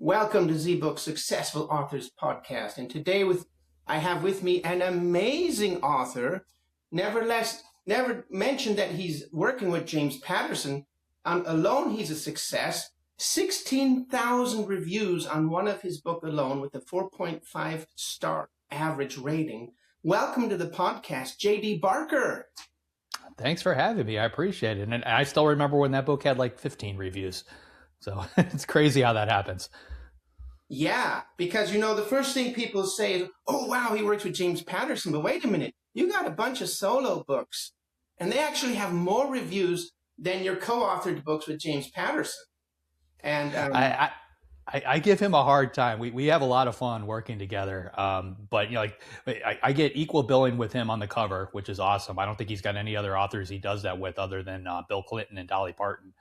Welcome to ZBook Successful Authors Podcast. And today I have with me an amazing author. Never mentioned that he's working with James Patterson. Alone, he's a success. 16,000 reviews on one of his book alone with a 4.5 star average rating. Welcome to the podcast, J.D.Barker. Thanks for having me. I appreciate it. And I still remember when that book had like 15 reviews. So it's crazy how that happens. Yeah, because, the first thing people say is, oh, wow, he works with James Patterson. But wait a minute, you got a bunch of solo books, and they actually have more reviews than your co-authored books with James Patterson. And I give him a hard time. We have a lot of fun working together. But I get equal billing with him on the cover, which is awesome. I don't think he's got any other authors he does that with other than Bill Clinton and Dolly Parton.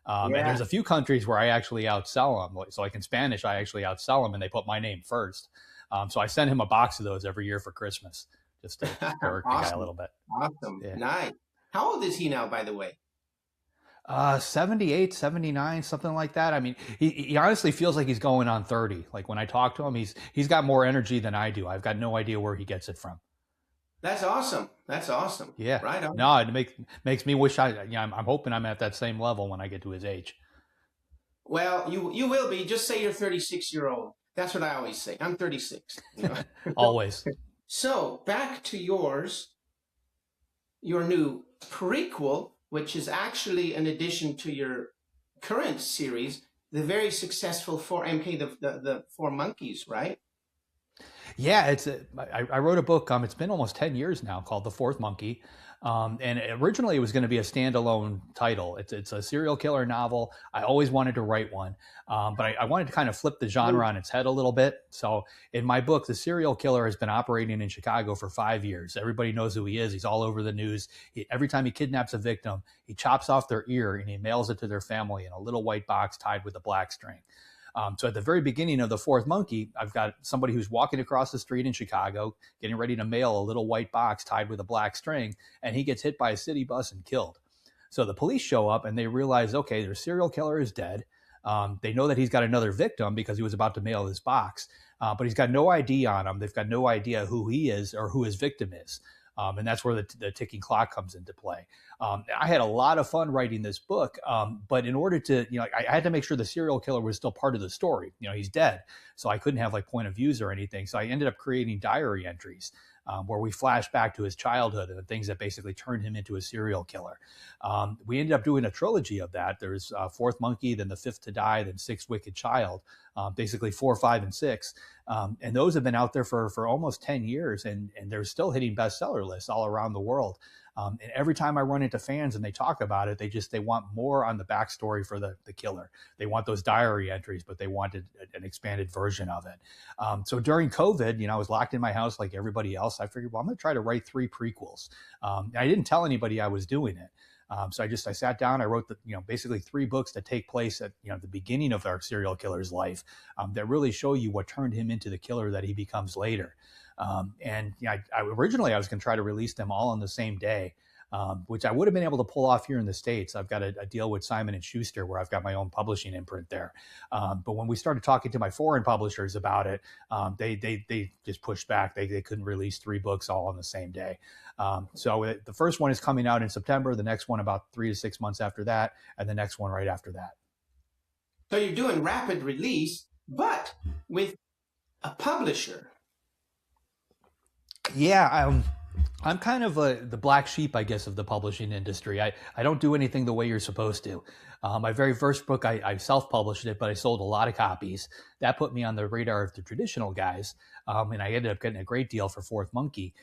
And there's a few countries where I actually outsell them. So like in Spanish, I actually outsell them and they put my name first. So I send him a box of those every year for Christmas just to work the guy a little bit. Awesome. Yeah. Nice. How old is he now, by the way? 78, 79, something like that. I mean, he honestly feels like he's going on 30. Like when I talk to him, he's got more energy than I do. I've got no idea where he gets it from. That's awesome. That's awesome. Yeah. Right on. No, it makes me wish I'm hoping I'm at that same level when I get to his age. Well, you will be. Just say you're 36-year-old. That's what I always say. I'm 36. Always. So back to your new prequel, which is actually an addition to your current series, the very successful the Four Monkeys, right? Yeah, I wrote a book. It's been almost 10 years now, called The Fourth Monkey. And originally it was going to be a standalone title. It's a serial killer novel. I always wanted to write one, but I wanted to kind of flip the genre on its head a little bit. So in my book, the serial killer has been operating in Chicago for 5 years. Everybody knows who he is. He's all over the news. Every time he kidnaps a victim, he chops off their ear and he mails it to their family in a little white box tied with a black string. So at the very beginning of The Fourth Monkey, I've got somebody who's walking across the street in Chicago, getting ready to mail a little white box tied with a black string, and he gets hit by a city bus and killed. So the police show up and they realize, okay, their serial killer is dead. They know that he's got another victim because he was about to mail this box, but he's got no ID on him. They've got no idea who he is or who his victim is. And that's where the ticking clock comes into play. I had a lot of fun writing this book, but in order to, I had to make sure the serial killer was still part of the story. He's dead, so I couldn't have like point of views or anything. So I ended up creating diary entries where we flash back to his childhood and the things that basically turned him into a serial killer. We ended up doing a trilogy of that. There's Fourth Monkey, then The Fifth to Die, then Sixth Wicked Child, basically 4, 5, and 6. And those have been out there for almost 10 years, and they're still hitting bestseller lists all around the world. And every time I run into fans and they talk about it, they want more on the backstory for the killer. They want those diary entries, but they wanted an expanded version of it. So during COVID, I was locked in my house like everybody else. I figured, well, I'm going to try to write 3 prequels. I didn't tell anybody I was doing it. So I sat down, I wrote basically 3 books that take place at, the beginning of our serial killer's life, that really show you what turned him into the killer that he becomes later. And originally I was going to try to release them all on the same day, which I would have been able to pull off here in the States. I've got a deal with Simon & Schuster where I've got my own publishing imprint there. But when we started talking to my foreign publishers about it, they just pushed back. They couldn't release 3 books all on the same day. So the first one is coming out in September, the next one about 3 to 6 months after that, and the next one right after that. So you're doing rapid release, but with a publisher. Yeah, I'm kind of the black sheep, I guess, of the publishing industry. I don't do anything the way you're supposed to. My very first book, I self-published it, but I sold a lot of copies. That put me on the radar of the traditional guys, and I ended up getting a great deal for Fourth Monkey.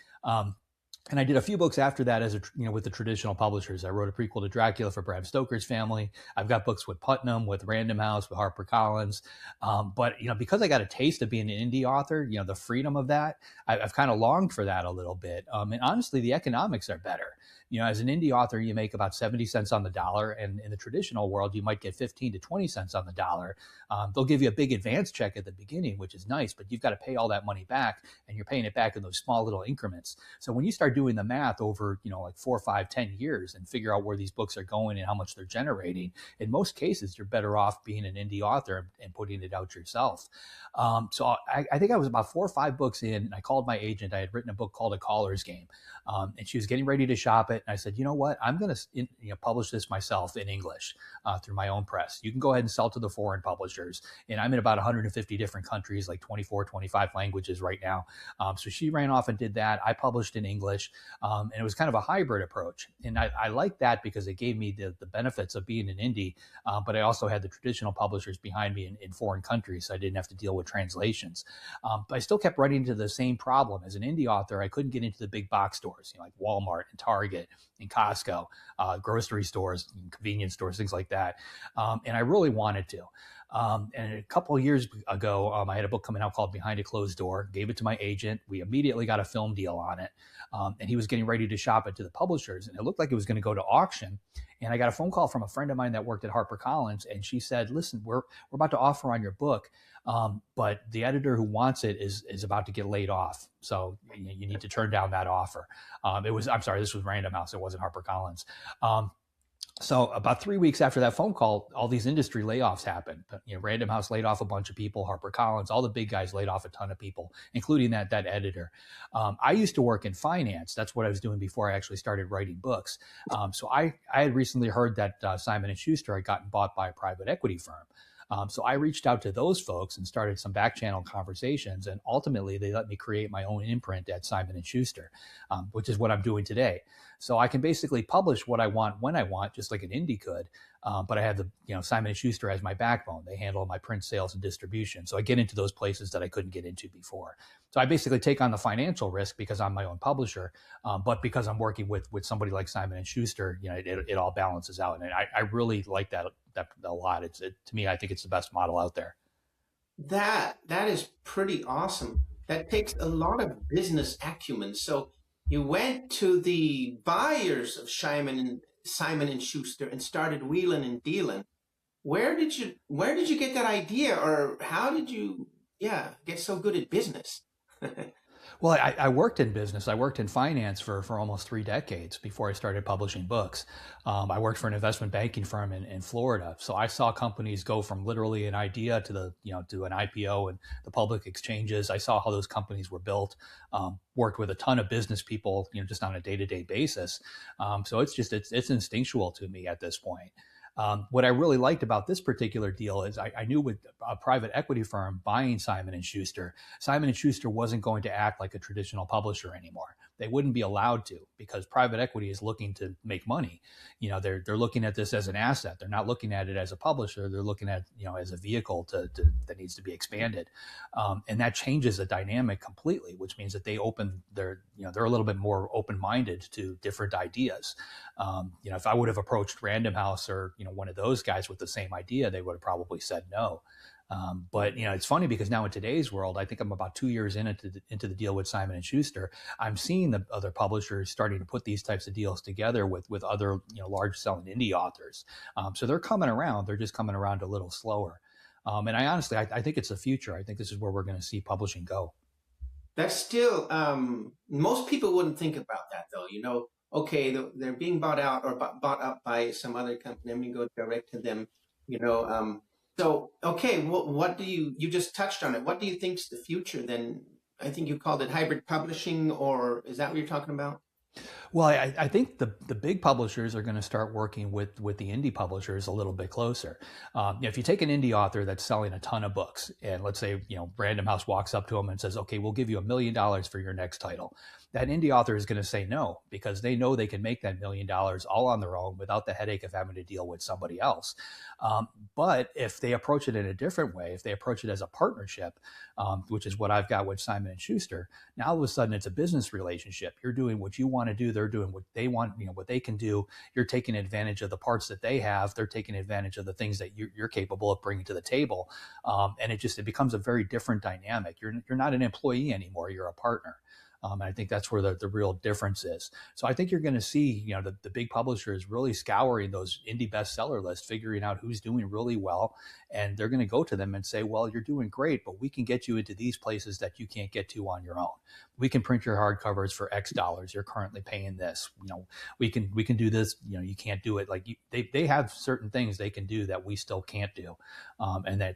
And I did a few books after that with the traditional publishers. I wrote a prequel to Dracula for Bram Stoker's family. I've got books with Putnam, with Random House, with HarperCollins. But because I got a taste of being an indie author, the freedom of that, I've kind of longed for that a little bit. And honestly, the economics are better As an indie author, you make about 70 cents on the dollar. And in the traditional world, you might get 15 to 20 cents on the dollar. They'll give you a big advance check at the beginning, which is nice, but you've got to pay all that money back, and you're paying it back in those small little increments. So when you start doing the math over, like 4, 5, 10 years and figure out where these books are going and how much they're generating, in most cases, you're better off being an indie author and putting it out yourself. So I think I was about 4 or 5 books in, and I called my agent. I had written a book called A Caller's Game, and she was getting ready to shop it. And I said, you know what? I'm going to publish this myself in English through my own press. You can go ahead and sell to the foreign publishers. And I'm in about 150 different countries, like 24, 25 languages right now. So she ran off and did that. I published in English, and it was kind of a hybrid approach. And I liked that because it gave me the benefits of being an indie, but I also had the traditional publishers behind me in foreign countries, so I didn't have to deal with translations. But I still kept running into the same problem. As an indie author, I couldn't get into the big box stores, like Walmart and Target and Costco, grocery stores, convenience stores, things like that. And I really wanted to. And a couple of years ago, I had a book coming out called Behind a Closed Door, gave it to my agent. We immediately got a film deal on it. And he was getting ready to shop it to the publishers. And it looked like it was going to go to auction. And I got a phone call from a friend of mine that worked at HarperCollins. And she said, listen, we're about to offer on your book. But the editor who wants it is about to get laid off. So you need to turn down that offer. I'm sorry, this was Random House. It wasn't HarperCollins. So about 3 weeks after that phone call, all these industry layoffs happened. Random House laid off a bunch of people, HarperCollins, all the big guys laid off a ton of people, including that editor. I used to work in finance. That's what I was doing before I actually started writing books. So I had recently heard that Simon & Schuster had gotten bought by a private equity firm. So I reached out to those folks and started some back channel conversations, and ultimately they let me create my own imprint at Simon & Schuster, which is what I'm doing today. So I can basically publish what I want when I want, just like an indie could. But I have the Simon & Schuster as my backbone. They handle my print sales and distribution. So I get into those places that I couldn't get into before. So I basically take on the financial risk because I'm my own publisher, but because I'm working with somebody like Simon & Schuster, it all balances out. And I really like that a lot. To me, I think it's the best model out there. That is pretty awesome. That takes a lot of business acumen. So you went to the buyers of Simon and Schuster and started wheeling and dealing. Where did you get that idea, or how did you get so good at business? Well, I worked in business. I worked in finance for almost 3 decades before I started publishing books. I worked for an investment banking firm in Florida. So I saw companies go from literally an idea to to an IPO and the public exchanges. I saw how those companies were built. Worked with a ton of business people, just on a day-to-day basis. So it's instinctual to me at this point. What I really liked about this particular deal is I knew with a private equity firm buying Simon & Schuster, Simon & Schuster wasn't going to act like a traditional publisher anymore. They wouldn't be allowed to, because private equity is looking to make money. They're looking at this as an asset. They're not looking at it as a publisher. They're looking at as a vehicle that needs to be expanded, and that changes the dynamic completely. Which means that they're a little bit more open-minded to different ideas. If I would have approached Random House or one of those guys with the same idea, they would have probably said no. But it's funny because now in today's world, I think I'm about 2 years into the deal with Simon & Schuster. I'm seeing the other publishers starting to put these types of deals together with other large selling indie authors. So they're coming around. They're just coming around a little slower. And I honestly think it's the future. I think this is where we're going to see publishing go. That's still most people wouldn't think about that, though. Okay, they're being bought out or bought up by some other company. I'm going to go direct to them. So, okay, what do you just touched on it. What do you think is the future then? I think you called it hybrid publishing, or is that what you're talking about? Well, I think the big publishers are going to start working with the indie publishers a little bit closer. If you take an indie author that's selling a ton of books, and let's say Random House walks up to them and says, "Okay, we'll give you $1 million for your next title," that indie author is going to say no, because they know they can make that $1 million all on their own without the headache of having to deal with somebody else. But if they approach it in a different way, if they approach it as a partnership, which is what I've got with Simon & Schuster, now all of a sudden it's a business relationship. You're doing what you want to do. They're doing what they want, what they can do. You're taking advantage of the parts that they have. They're taking advantage of the things that you're capable of bringing to the table. And it becomes a very different dynamic. You're not an employee anymore. You're a partner. And I think that's where the real difference is. So I think you're going to see, the big publishers really scouring those indie bestseller lists, figuring out who's doing really well. And they're going to go to them and say, well, you're doing great, but we can get you into these places that you can't get to on your own. We can print your hardcovers for X dollars. You're currently paying this. We can do this. You can't do it. Like they have certain things they can do that we still can't do, and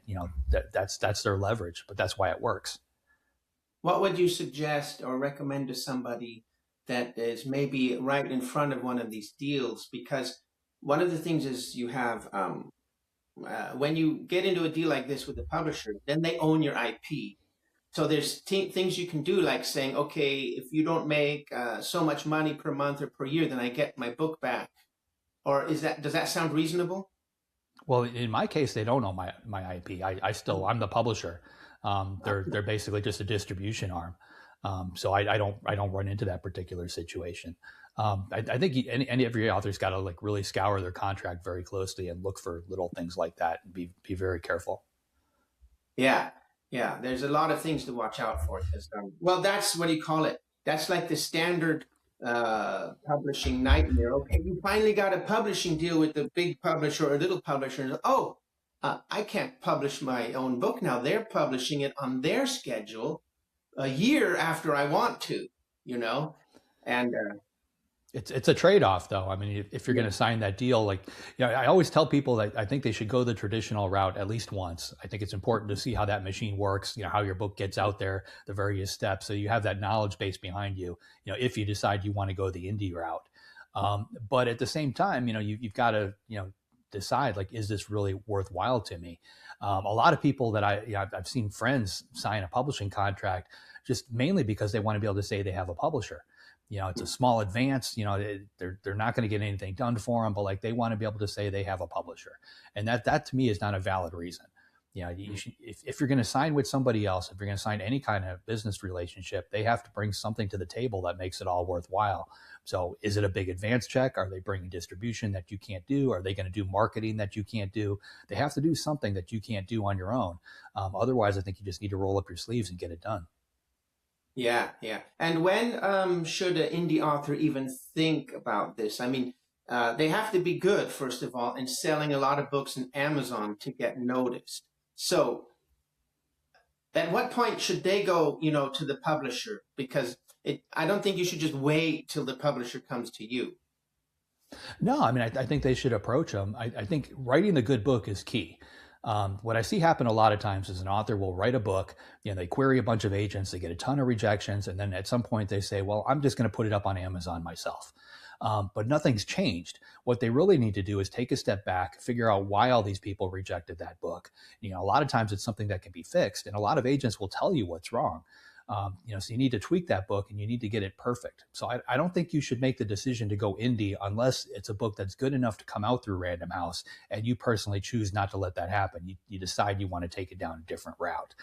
that's their leverage. But that's why it works. What would you suggest or recommend to somebody that is maybe right in front of one of these deals? Because one of the things is you have when you get into a deal like this with the publisher, then they own your IP. So there's things you can do, like saying, okay, if you don't make so much money per month or per year, then I get my book back. Or does that sound reasonable? Well, in my case, they don't own my IP. I'm the publisher. They're basically just a distribution arm. So I don't run into that particular situation. I think every author's got to like really scour their contract very closely and look for little things like that and be very careful. Yeah. There's a lot of things to watch out for. Well, that's what do you call it? That's like the standard publishing nightmare. Okay, you finally got a publishing deal with the big publisher or a little publisher. Oh, I can't publish my own book now. They're publishing it on their schedule a year after I want to, and it's a trade-off though. I mean, if you're going to sign that deal, like, I always tell people that I think they should go the traditional route at least once. I think it's important to see how that machine works, how your book gets out there, the various steps. So you have that knowledge base behind you, if you decide you want to go the indie route. But at the same time, you've got to, decide, like, is this really worthwhile to me? A lot of people that I've seen friends sign a publishing contract just mainly because they want to be able to say they have a publisher. It's a small advance, they're not going to get anything done for them, but like they want to be able to say they have a publisher. And that to me is not a valid reason. You should, if you're going to sign with somebody else, if you're going to sign any kind of business relationship, they have to bring something to the table that makes it all worthwhile. So is it a big advance check? Are they bringing distribution that you can't do? Are they going to do marketing that you can't do? They have to do something that you can't do on your own. Otherwise, I think you just need to roll up your sleeves and get it done. Yeah. And when should an indie author even think about this? I mean, they have to be good, first of all, and selling a lot of books on Amazon to get noticed. So at what point should they go, to the publisher? Because I don't think you should just wait till the publisher comes to you. No, I mean, I think they should approach them. I think writing the good book is key. What I see happen a lot of times is an author will write a book, they query a bunch of agents, they get a ton of rejections, and then at some point they say, well, I'm just going to put it up on Amazon myself. But nothing's changed. What they really need to do is take a step back, figure out why all these people rejected that book. A lot of times it's something that can be fixed, and a lot of agents will tell you what's wrong. So you need to tweak that book and you need to get it perfect. So I don't think you should make the decision to go indie unless it's a book that's good enough to come out through Random House and you personally choose not to let that happen. You decide you want to take it down a different route.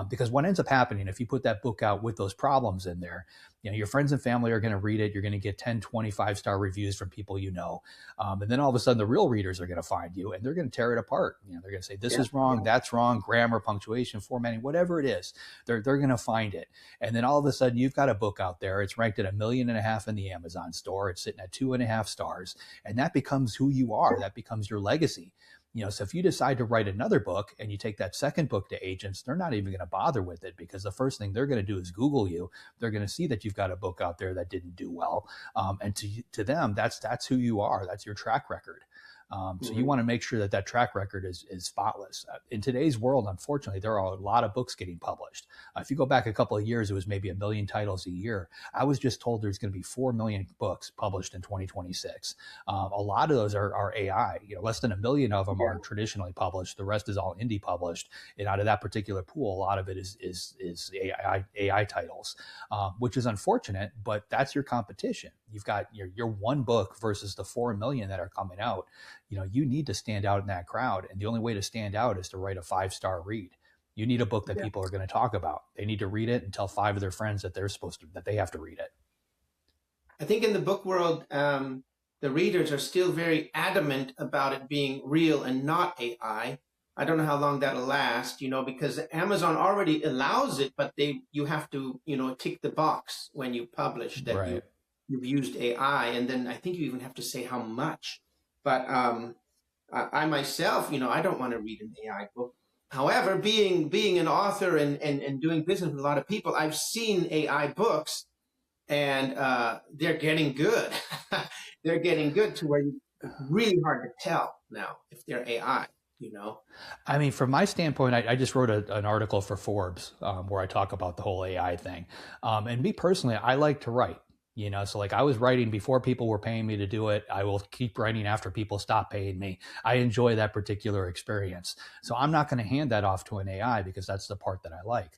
Because what ends up happening, if you put that book out with those problems in there, your friends and family are going to read it. You're going to get 10, 25-star reviews from people and then all of a sudden the real readers are going to find you and they're going to tear it apart. They're going to say, this is wrong, that's wrong, grammar, punctuation, formatting, whatever it is. They're going to find it. And then all of a sudden you've got a book out there. It's ranked at 1.5 million in the Amazon store. It's sitting at 2.5 stars. And that becomes who you are. That becomes your legacy. So if you decide to write another book and you take that second book to agents, they're not even going to bother with it because the first thing they're going to do is Google you. They're going to see that you've got a book out there that didn't do well. And to them, that's who you are. That's your track record. So you want to make sure that track record is spotless. In today's world, unfortunately, there are a lot of books getting published. If you go back a couple of years, it was maybe 1 million titles a year. I was just told there's going to be 4 million books published in 2026. A lot of those are AI. Less than 1 million of them are traditionally published. The rest is all indie published. And out of that particular pool, a lot of it is AI titles, which is unfortunate, but that's your competition. You've got your one book versus the 4 million that are coming out. You need to stand out in that crowd. And the only way to stand out is to write a 5-star read. You need a book that people are going to talk about. They need to read it and tell 5 of their friends that that they have to read it. I think in the book world, the readers are still very adamant about it being real and not AI. I don't know how long that'll last, because Amazon already allows it, but you have to, tick the box when you publish that Right. you've used AI, and then I think you even have to say how much. But I myself, I don't want to read an AI book. However, being an author and doing business with a lot of people, I've seen AI books, and they're getting good. They're getting good to where it's really hard to tell now if they're AI. I mean, from my standpoint, I just wrote an article for Forbes where I talk about the whole AI thing. And me personally, I like to write. So like I was writing before people were paying me to do it. I will keep writing after people stop paying me. I enjoy that particular experience. So I'm not going to hand that off to an AI because that's the part that I like.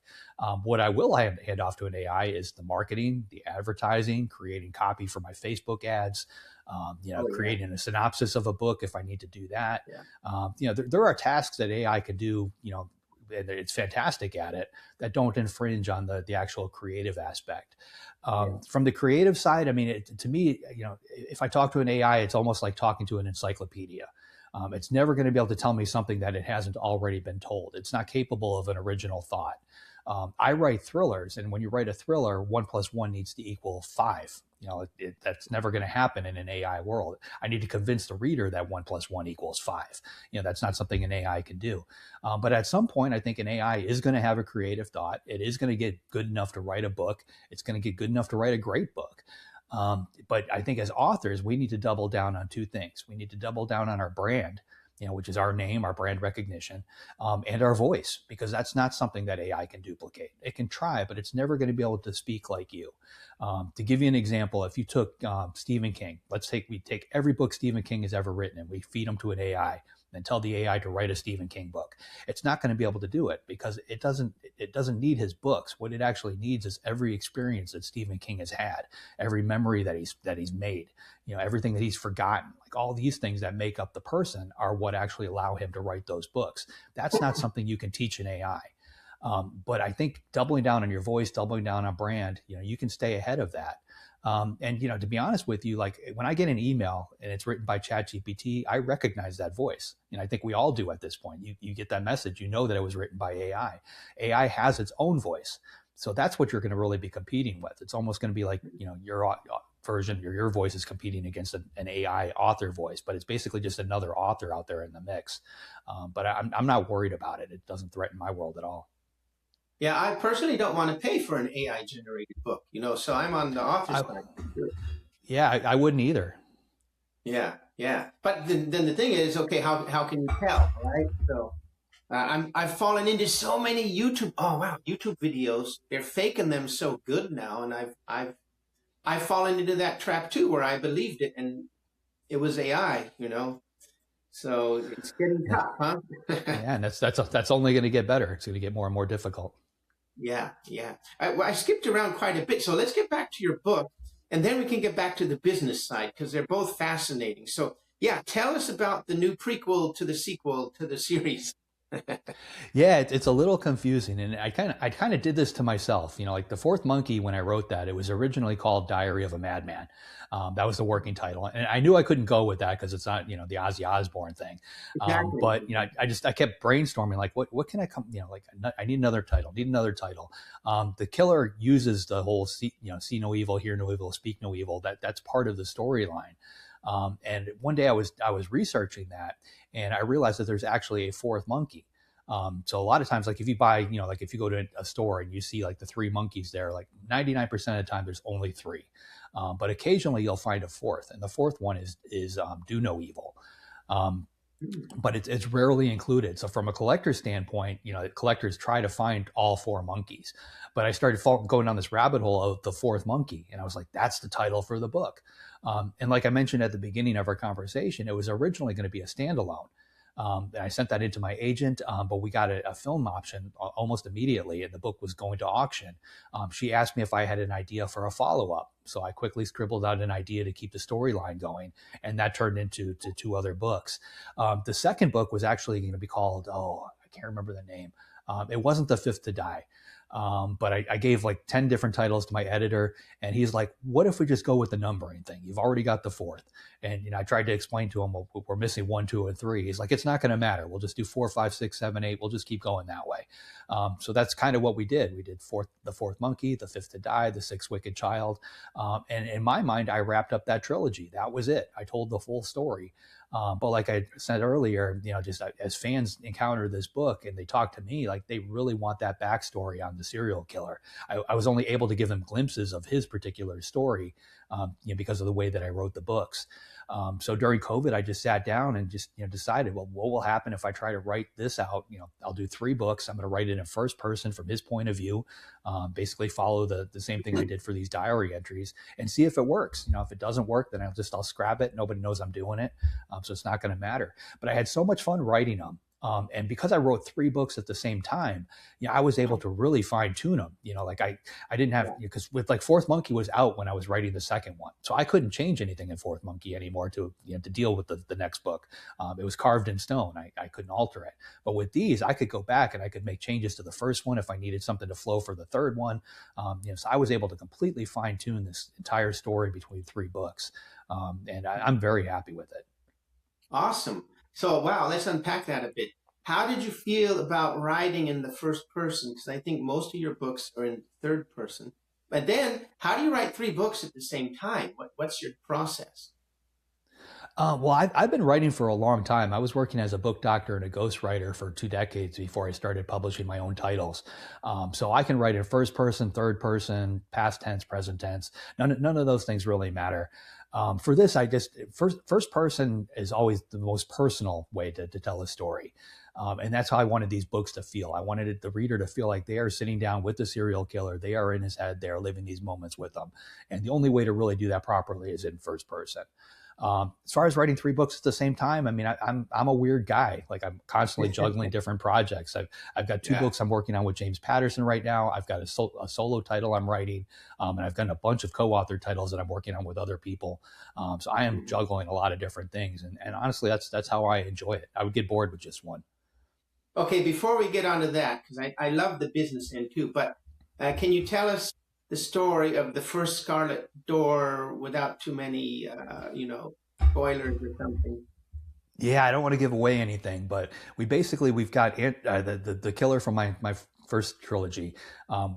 What I will hand off to an AI is the marketing, the advertising, creating copy for my Facebook ads, Oh, yeah. creating a synopsis of a book if I need to do that. Yeah. There are tasks that AI could do, and it's fantastic at it, that don't infringe on the actual creative aspect. From the creative side, I mean, to me, if I talk to an AI, it's almost like talking to an encyclopedia. It's never going to be able to tell me something that it hasn't already been told. It's not capable of an original thought. I write thrillers, and when you write a thriller, 1+1 needs to equal 5. That's never going to happen in an AI world. I need to convince the reader that 1+1 equals 5. That's not something an AI can do. But at some point, I think an AI is going to have a creative thought. It is going to get good enough to write a book. It's going to get good enough to write a great book. But I think as authors, we need to double down on 2 things. We need to double down on our brand, which is our name, our brand recognition, and our voice, because that's not something that AI can duplicate. It can try, but it's never going to be able to speak like you. To give you an example, if you took Stephen King, we take every book Stephen King has ever written and we feed them to an AI and tell the AI to write a Stephen King book. It's not going to be able to do it because it doesn't need his books. What it actually needs is every experience that Stephen King has had, every memory that he's made, everything that he's forgotten. Like all these things that make up the person are what actually allow him to write those books. That's not something you can teach an AI. But I think doubling down on your voice, doubling down on brand, you can stay ahead of that. And to be honest with you, like when I get an email and it's written by ChatGPT, I recognize that voice. I think we all do at this point. You get that message, that it was written by AI. AI has its own voice. So that's what you're going to really be competing with. It's almost going to be like, your version or your voice is competing against an AI author voice, but it's basically just another author out there in the mix. But I'm not worried about it. It doesn't threaten my world at all. Yeah, I personally don't want to pay for an AI generated book, so I'm on the author side. Yeah, I wouldn't either. Yeah, yeah. But then the thing is, okay, how can you tell, right? So I've fallen into so many YouTube videos. They're faking them so good now, and I've fallen into that trap too, where I believed it and it was AI, So it's getting tough, huh? Yeah, and that's only going to get better. It's going to get more and more difficult. Yeah, yeah. I skipped around quite a bit, so let's get back to your book, and then we can get back to the business side because they're both fascinating. So, yeah, tell us about the new prequel to the sequel to the series. Yeah, it's a little confusing, and I kind of did this to myself. Like The Fourth Monkey, when I wrote that, it was originally called Diary of a Madman. That was the working title, and I knew I couldn't go with that because it's not the Ozzy Osbourne thing. Exactly. But I kept brainstorming like what can I come like I need another title. The killer uses the whole see no evil, hear no evil, speak no evil. That's part of the storyline. And one day I was researching that, and I realized that there's actually a fourth monkey. So a lot of times, like if you buy, like if you go to a store and you see like the 3 monkeys there, like 99% of the time there's only 3. But occasionally you'll find a fourth, and the fourth one is do no evil. But it's rarely included. So from a collector's standpoint, collectors try to find all 4 monkeys. But I started going down this rabbit hole of the fourth monkey, and I was like, that's the title for the book. And like I mentioned at the beginning of our conversation, it was originally going to be a standalone. And I sent that into my agent, but we got a film option almost immediately, and the book was going to auction. She asked me if I had an idea for a follow-up. So I quickly scribbled out an idea to keep the storyline going, and that turned into 2 other books. The second book was actually going to be called, I can't remember the name. It wasn't The Fifth to Die. But I gave like 10 different titles to my editor, and he's like, what if we just go with the numbering thing? You've already got the fourth. And, I tried to explain to him, well, we're missing 1, 2, and 3. He's like, it's not going to matter. We'll just do 4, 5, 6, 7, 8. We'll just keep going that way. So that's kind of what we did. We did the fourth monkey, The Fifth to Die, The Sixth Wicked Child. And in my mind, I wrapped up that trilogy. That was it. I told the full story. But like I said earlier, just as fans encounter this book and they talk to me, like they really want that backstory on the serial killer. I was only able to give them glimpses of his particular story, because of the way that I wrote the books. So during COVID, I just sat down and just decided, well, what will happen if I try to write this out? I'll do 3 books. I'm going to write it in first person from his point of view, basically follow the same thing I did for these diary entries and see if it works. If it doesn't work, then I'll scrap it. Nobody knows I'm doing it. So it's not going to matter. But I had so much fun writing them. And because I wrote 3 books at the same time, I was able to really fine tune them. Like I didn't have, because with like Fourth Monkey was out when I was writing the second one. So I couldn't change anything in Fourth Monkey anymore to deal with the next book. It was carved in stone. I couldn't alter it. But with these, I could go back and I could make changes to the first one if I needed something to flow for the third one. So I was able to completely fine tune this entire story between 3 books. And I'm very happy with it. Awesome. So, wow, let's unpack that a bit. How did you feel about writing in the first person? Because I think most of your books are in third person. But then, how do you write 3 books at the same time? What's your process? Well, I've been writing for a long time. I was working as a book doctor and a ghostwriter for 2 decades before I started publishing my own titles. So I can write in first person, third person, past tense, present tense. None of those things really matter. For this, first person is always the most personal way to tell a story. And that's how I wanted these books to feel. I wanted the reader to feel like they are sitting down with the serial killer. They are in his head. They are living these moments with them. And the only way to really do that properly is in first person. As far as writing 3 books at the same time, I'm a weird guy. Like I'm constantly juggling different projects. I've got 2 books I'm working on with James Patterson right now. I've got a solo title I'm writing, and I've got a bunch of co-authored titles that I'm working on with other people. So I am juggling a lot of different things, and honestly, that's how I enjoy it. I would get bored with just one. Okay, before we get onto that, because I love the business end too, but can you tell us the story of the first Scarlet Door without too many, spoilers or something? Yeah, I don't want to give away anything, but we've got the killer from my first trilogy.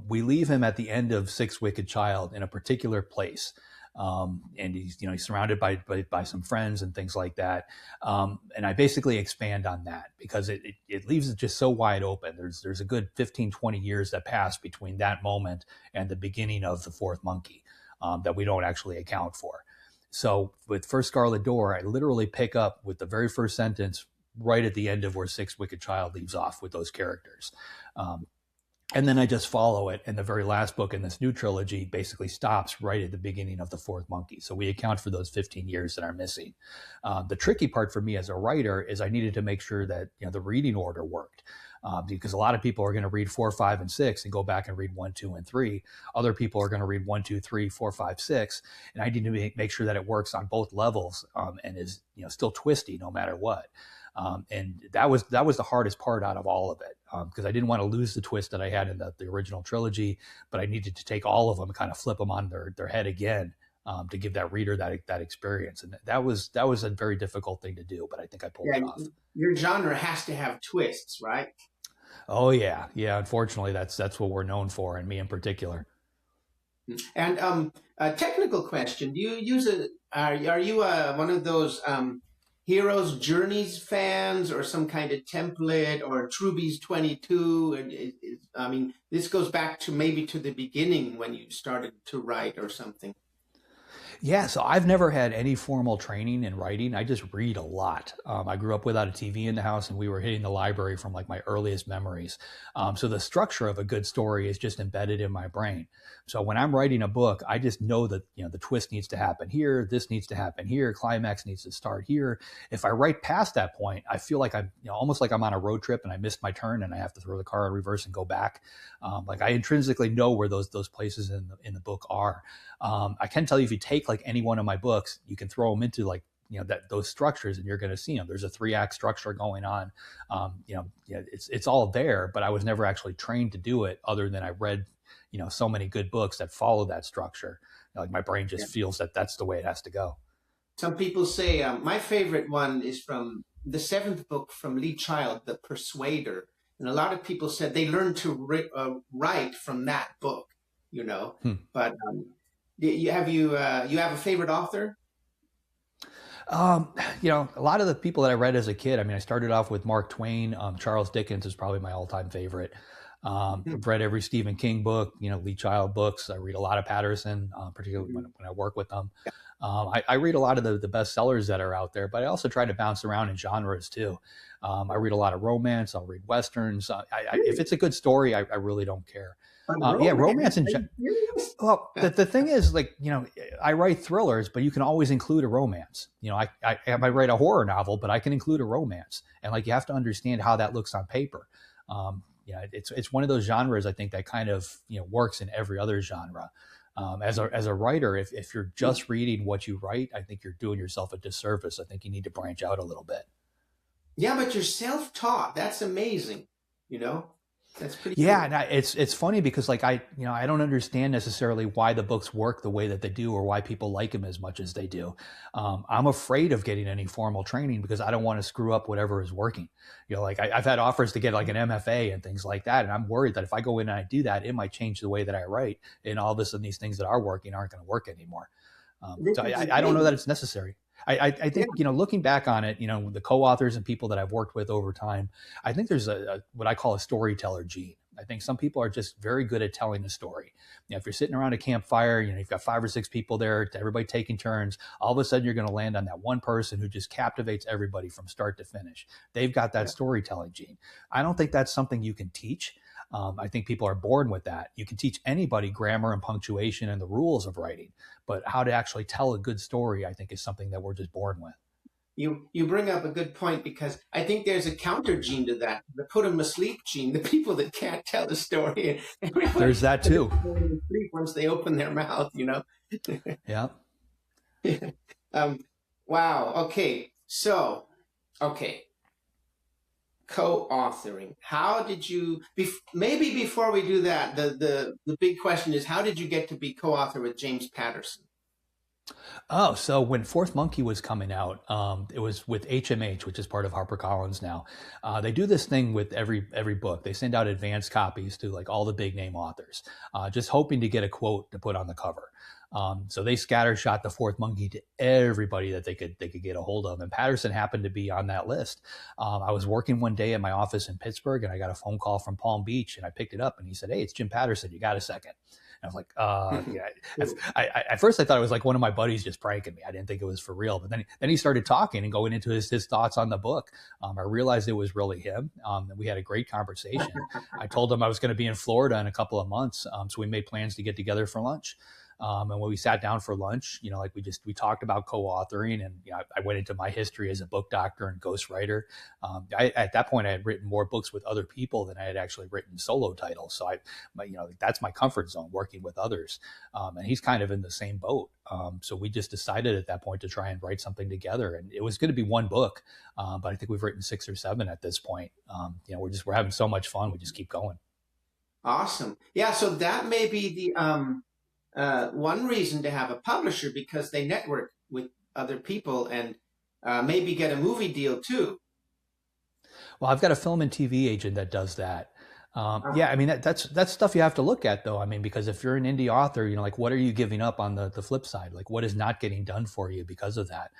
We leave him at the end of Sixth Wicked Child in a particular place. And he's surrounded by some friends and things like that. And I basically expand on that because it leaves it just so wide open. There's a good 15, 20 years that pass between that moment and the beginning of the Fourth Monkey that we don't actually account for. So with First Scarlet Door, I literally pick up with the very first sentence right at the end of where Sixth Wicked Child leaves off with those characters. And then I just follow it. And the very last book in this new trilogy basically stops right at the beginning of the Fourth Monkey. So we account for those 15 years that are missing. The tricky part for me as a writer is I needed to make sure that the reading order worked. Because a lot of people are going to read 4, 5, and 6 and go back and read 1, 2, and 3. Other people are going to read 1, 2, 3, 4, 5, 6. And I need to make sure that it works on both levels and is still twisty no matter what. And that was the hardest part out of all of it, because I didn't want to lose the twist that I had in the original trilogy, but I needed to take all of them and kind of flip them on their head again to give that reader that experience. And that was a very difficult thing to do, but I think I pulled it off. Your genre has to have twists, right? Oh yeah. Unfortunately, that's what we're known for, and me in particular. And a technical question: do you use are you one of those Heroes Journeys fans, or some kind of template, or Truby's 22? This goes back to maybe to the beginning when you started to write or something. Yeah, so I've never had any formal training in writing. I just read a lot. I grew up without a TV in the house, and we were hitting the library from like my earliest memories. So the structure of a good story is just embedded in my brain. So when I'm writing a book, I just know that the twist needs to happen here, this needs to happen here, climax needs to start here. If I write past that point, I feel like I'm almost like I'm on a road trip and I missed my turn and I have to throw the car in reverse and go back. Like I intrinsically know where those places in the book are. I can tell you, if you take like any one of my books, you can throw them into like that those structures, and you're going to see them. There's a 3-act structure going on. It's all there, but I was never actually trained to do it other than I read, so many good books that follow that structure. Like my brain just feels that that's the way it has to go. Some people say my favorite one is from the 7th book from Lee Child, The Persuader. And a lot of people said they learned to write from that book, But you have a favorite author? A lot of the people that I read as a kid, I mean, I started off with Mark Twain. Charles Dickens is probably my all-time favorite. I've read every Stephen King book, Lee Child books. I read a lot of Patterson, particularly when I work with them. I read a lot of the bestsellers that are out there, but I also try to bounce around in genres too. I read a lot of romance. I'll read Westerns. If it's a good story, I really don't care. Romance and well, the thing is, I write thrillers, but you can always include a romance. I write a horror novel, but I can include a romance, and you have to understand how that looks on paper. It's one of those genres I think that kind of works in every other genre. As a writer, if you're just reading what you write, I think you're doing yourself a disservice. I think you need to branch out a little bit. Yeah, but you're self-taught. That's amazing. That's pretty cool. And it's funny because I don't understand necessarily why the books work the way that they do or why people like them as much as they do. I'm afraid of getting any formal training because I don't want to screw up whatever is working. I've had offers to get an MFA and things like that, and I'm worried that if I go in and I do that, it might change the way that I write, and all of a sudden these things that are working aren't going to work anymore. So I don't know that it's necessary. I think, looking back on it, the co-authors and people that I've worked with over time, I think there's what I call a storyteller gene. I think some people are just very good at telling a story. If you're sitting around a campfire, you've got 5 or 6 people there, everybody taking turns, all of a sudden you're going to land on that one person who just captivates everybody from start to finish. They've got that storytelling gene. I don't think that's something you can teach. I think people are born with that. You can teach anybody grammar and punctuation and the rules of writing, but how to actually tell a good story, I think, is something that we're just born with. You bring up a good point, because I think there's a counter gene to that, the put them asleep gene, the people that can't tell a story. There's that too. Sleep once they open their mouth, Yeah. Wow. Okay. So, co-authoring. How did you, maybe before we do that, the big question is, how did you get to be co-author with James Patterson? Oh, so when Fourth Monkey was coming out, it was with HMH, which is part of HarperCollins now. They do this thing with every book. They send out advanced copies to all the big name authors, just hoping to get a quote to put on the cover. So they scattershot the Fourth Monkey to everybody that they could get a hold of, and Patterson happened to be on that list. I was working one day at my office in Pittsburgh, and I got a phone call from Palm Beach, and I picked it up, and he said, "Hey, it's Jim Patterson. You got a second?" And I was like, yeah. At first I thought it was one of my buddies just pranking me. I didn't think it was for real. But then he started talking and going into his thoughts on the book. I realized it was really him. And we had a great conversation. I told him I was going to be in Florida in a couple of months. So we made plans to get together for lunch. And when we sat down for lunch, we talked about co-authoring, and I went into my history as a book doctor and ghostwriter. At that point, I had written more books with other people than I had actually written solo titles. So that's my comfort zone, working with others. And he's kind of in the same boat. So we just decided at that point to try and write something together, and it was going to be one book. But I think we've written 6 or 7 at this point. We're having so much fun. We just keep going. Awesome. Yeah. So that may be the, one reason to have a publisher, because they network with other people and maybe get a movie deal too. Well, I've got a film and TV agent that does that. Yeah, I mean, that's stuff you have to look at, though. I mean, because if you're an indie author, what are you giving up on the flip side? What is not getting done for you because of that?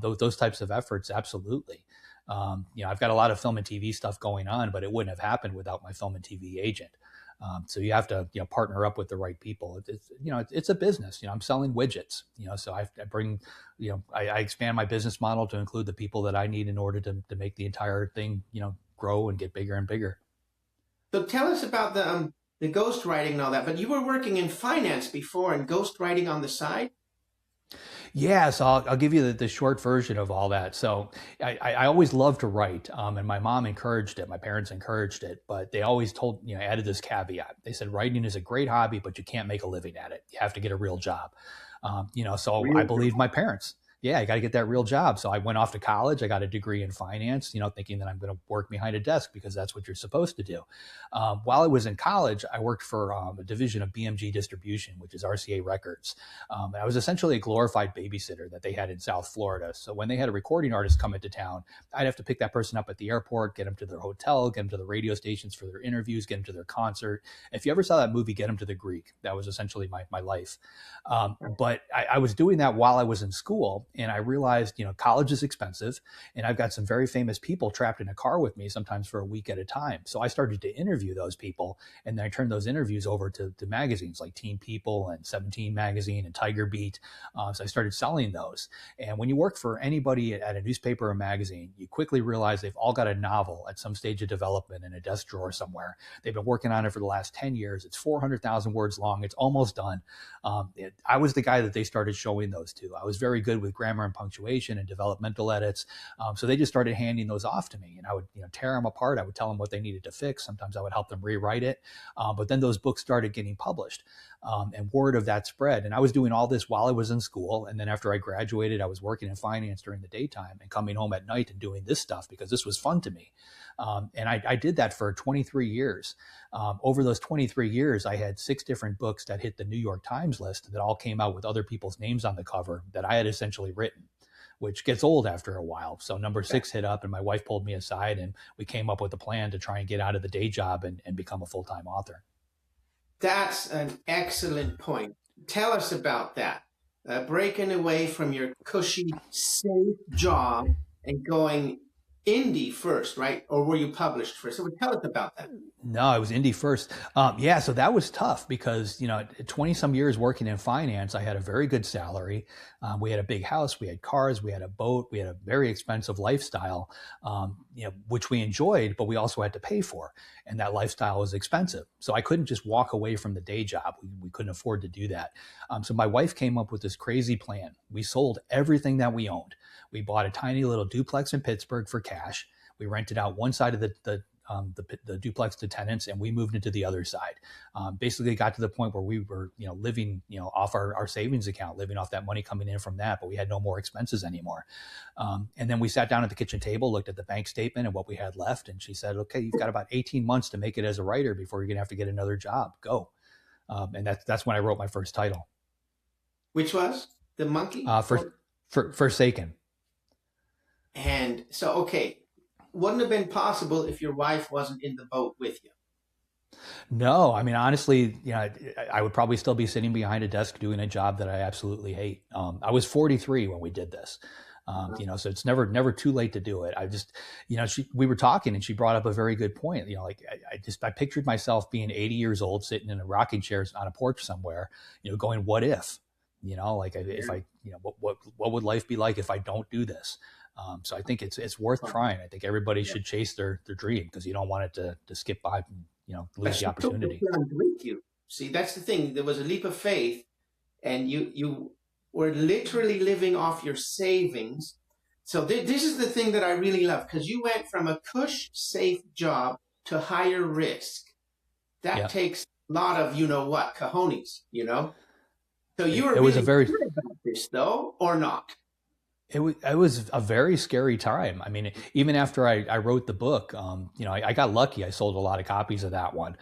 Those types of efforts, absolutely. I've got a lot of film and TV stuff going on, but it wouldn't have happened without my film and TV agent. So you have to, partner up with the right people. It's a business. I'm selling widgets. So I bring, I expand my business model to include the people that I need in order to make the entire thing, grow and get bigger and bigger. So tell us about the ghostwriting and all that. But you were working in finance before and ghostwriting on the side? Yeah, so I'll give you the short version of all that. So I always loved to write, and my mom encouraged it. My parents encouraged it, but they always added this caveat. They said, writing is a great hobby, but you can't make a living at it. You have to get a real job. So I believed my parents. yeah, I got to get that real job. So I went off to college. I got a degree in finance, thinking that I'm going to work behind a desk because that's what you're supposed to do. While I was in college, I worked for a division of BMG Distribution, which is RCA Records. And I was essentially a glorified babysitter that they had in South Florida. So when they had a recording artist come into town, I'd have to pick that person up at the airport, get them to their hotel, get them to the radio stations for their interviews, get them to their concert. If you ever saw that movie, Get Them to the Greek, that was essentially my life. But I was doing that while I was in school, and I realized, college is expensive, and I've got some very famous people trapped in a car with me, sometimes for a week at a time. So I started to interview those people, and then I turned those interviews over to magazines like Teen People and 17 Magazine and Tiger Beat. So I started selling those. And when you work for anybody at a newspaper or magazine, you quickly realize they've all got a novel at some stage of development in a desk drawer somewhere. They've been working on it for the last 10 years. It's 400,000 words long. It's almost done. I was the guy that they started showing those to. I was very good with grammar and punctuation and developmental edits. So they just started handing those off to me, and I would tear them apart. I would tell them what they needed to fix. Sometimes I would help them rewrite it. But then those books started getting published, and word of that spread. And I was doing all this while I was in school. And then after I graduated, I was working in finance during the daytime and coming home at night and doing this stuff because this was fun to me. And I did that for 23 years. Over those 23 years, I had 6 different books that hit the New York Times list that all came out with other people's names on the cover that I had essentially written, which gets old after a while. So number 6 hit up, and my wife pulled me aside, and we came up with a plan to try and get out of the day job and become a full-time author. That's an excellent point. Tell us about that. Breaking away from your cushy, safe job and going indie first, right? Or were you published first? So tell us about that. No, I was indie first. Yeah, so that was tough because, 20 some years working in finance, I had a very good salary. We had a big house, we had cars, we had a boat, we had a very expensive lifestyle, which we enjoyed, but we also had to pay for. And that lifestyle was expensive. So I couldn't just walk away from the day job. We couldn't afford to do that. So my wife came up with this crazy plan. We sold everything that we owned. We bought a tiny little duplex in Pittsburgh for cash. We rented out one side of the duplex to tenants, and we moved into the other side. Basically got to the point where we were, living, off our savings account, living off that money coming in from that, but we had no more expenses anymore. And then we sat down at the kitchen table, looked at the bank statement and what we had left. And she said, okay, you've got about 18 months to make it as a writer before you're going to have to get another job. Go. And that's when I wrote my first title. Which was The Monkey? Forsaken. And so, okay, wouldn't have been possible if your wife wasn't in the boat with you. No, I mean, honestly, I would probably still be sitting behind a desk doing a job that I absolutely hate. I was 43 when we did this. So it's never too late to do it. I just, we were talking and she brought up a very good point. I pictured myself being 80 years old, sitting in a rocking chair on a porch somewhere, going, what if, if I, what would life be like if I don't do this? So I think it's worth trying. I think everybody should chase their dream because you don't want it to skip by, lose the opportunity. With you. See, that's the thing. There was a leap of faith, and you were literally living off your savings. So this is the thing that I really love, because you went from a cush safe job to higher risk. That takes a lot of cojones. So you were really good about this, though, or not? It was a very scary time. I mean, even after I wrote the book, I got lucky. I sold a lot of copies of that one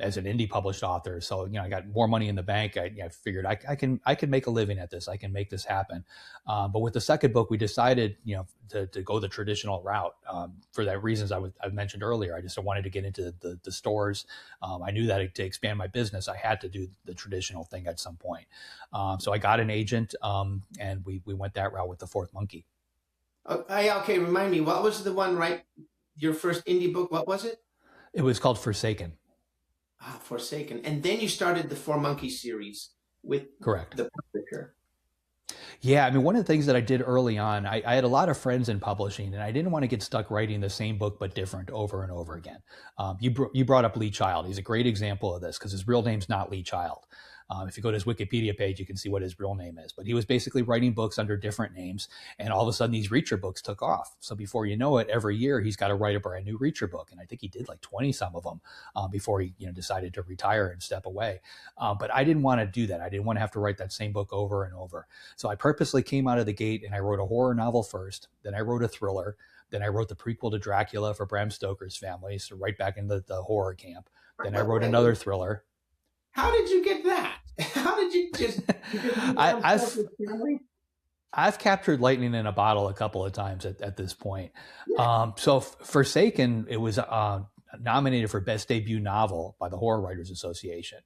as an indie published author. So, I got more money in the bank. I figured I can make a living at this. I can make this happen. But with the second book, we decided, to go the traditional route for the reasons I mentioned earlier. I just wanted to get into the stores. I knew that to expand my business, I had to do the traditional thing at some point. So I got an agent, and we went that route with the Fourth Monkey. Okay, remind me, what was the one, right? Your first indie book, what was it? It was called Forsaken. Forsaken. And then you started the Four Monkey series with Correct. The publisher. Yeah, I mean, one of the things that I did early on, I had a lot of friends in publishing, and I didn't want to get stuck writing the same book but different over and over again. You brought up Lee Child. He's a great example of this because his real name's not Lee Child. If you go to his Wikipedia page, you can see what his real name is. But he was basically writing books under different names. And all of a sudden, these Reacher books took off. So before you know it, every year he's got to write a brand new Reacher book. And I think he did like 20 some of them before he decided to retire and step away. But I didn't want to do that. I didn't want to have to write that same book over and over. So I purposely came out of the gate and I wrote a horror novel first. Then I wrote a thriller. Then I wrote the prequel to Dracula for Bram Stoker's family, so right back into the horror camp. Then I wrote another thriller. How did you get that? How did you just? I've captured lightning in a bottle a couple of times at this point. Yeah. So Forsaken, it was nominated for Best Debut Novel by the Horror Writers Association.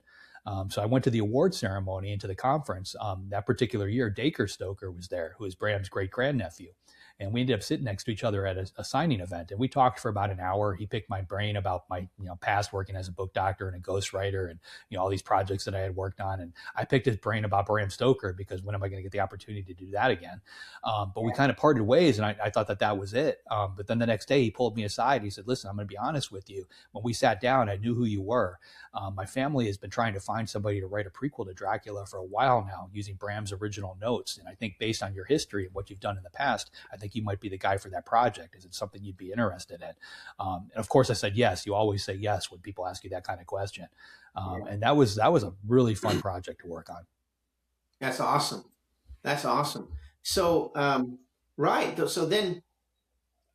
So I went to the award ceremony and to the conference. That particular year, Dacre Stoker was there, who is Bram's great-grandnephew. And we ended up sitting next to each other at a signing event. And we talked for about an hour. He picked my brain about my past working as a book doctor and a ghostwriter and all these projects that I had worked on. And I picked his brain about Bram Stoker because when am I going to get the opportunity to do that again? But we kind of parted ways, and I thought that was it. But then the next day he pulled me aside. He said, listen, I'm going to be honest with you. When we sat down, I knew who you were. My family has been trying to find somebody to write a prequel to Dracula for a while now using Bram's original notes. And I think based on your history and what you've done in the past, I think you might be the guy for that project. Is it something you'd be interested in? And of course I said yes. You always say yes when people ask you that kind of question. And that was a really fun project to work on. That's awesome. That's awesome. So, right. So then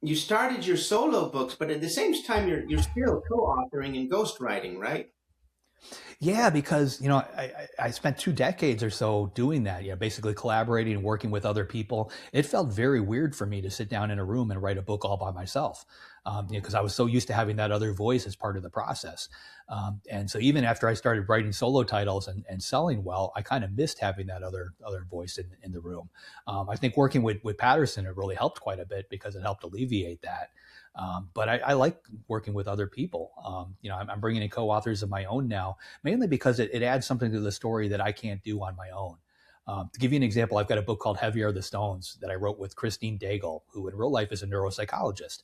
you started your solo books, but at the same time, you're still co-authoring and ghostwriting, right? Yeah, because, I spent 2 decades or so doing that, basically collaborating and working with other people. It felt very weird for me to sit down in a room and write a book all by myself, because I was so used to having that other voice as part of the process. And so even after I started writing solo titles and selling well, I kind of missed having that other voice in the room. I think working with Patterson, it really helped quite a bit because it helped alleviate that. But I like working with other people. I'm bringing in co-authors of my own now, mainly because it adds something to the story that I can't do on my own. To give you an example, I've got a book called Heavy Are the Stones that I wrote with Christine Daigle, who in real life is a neuropsychologist.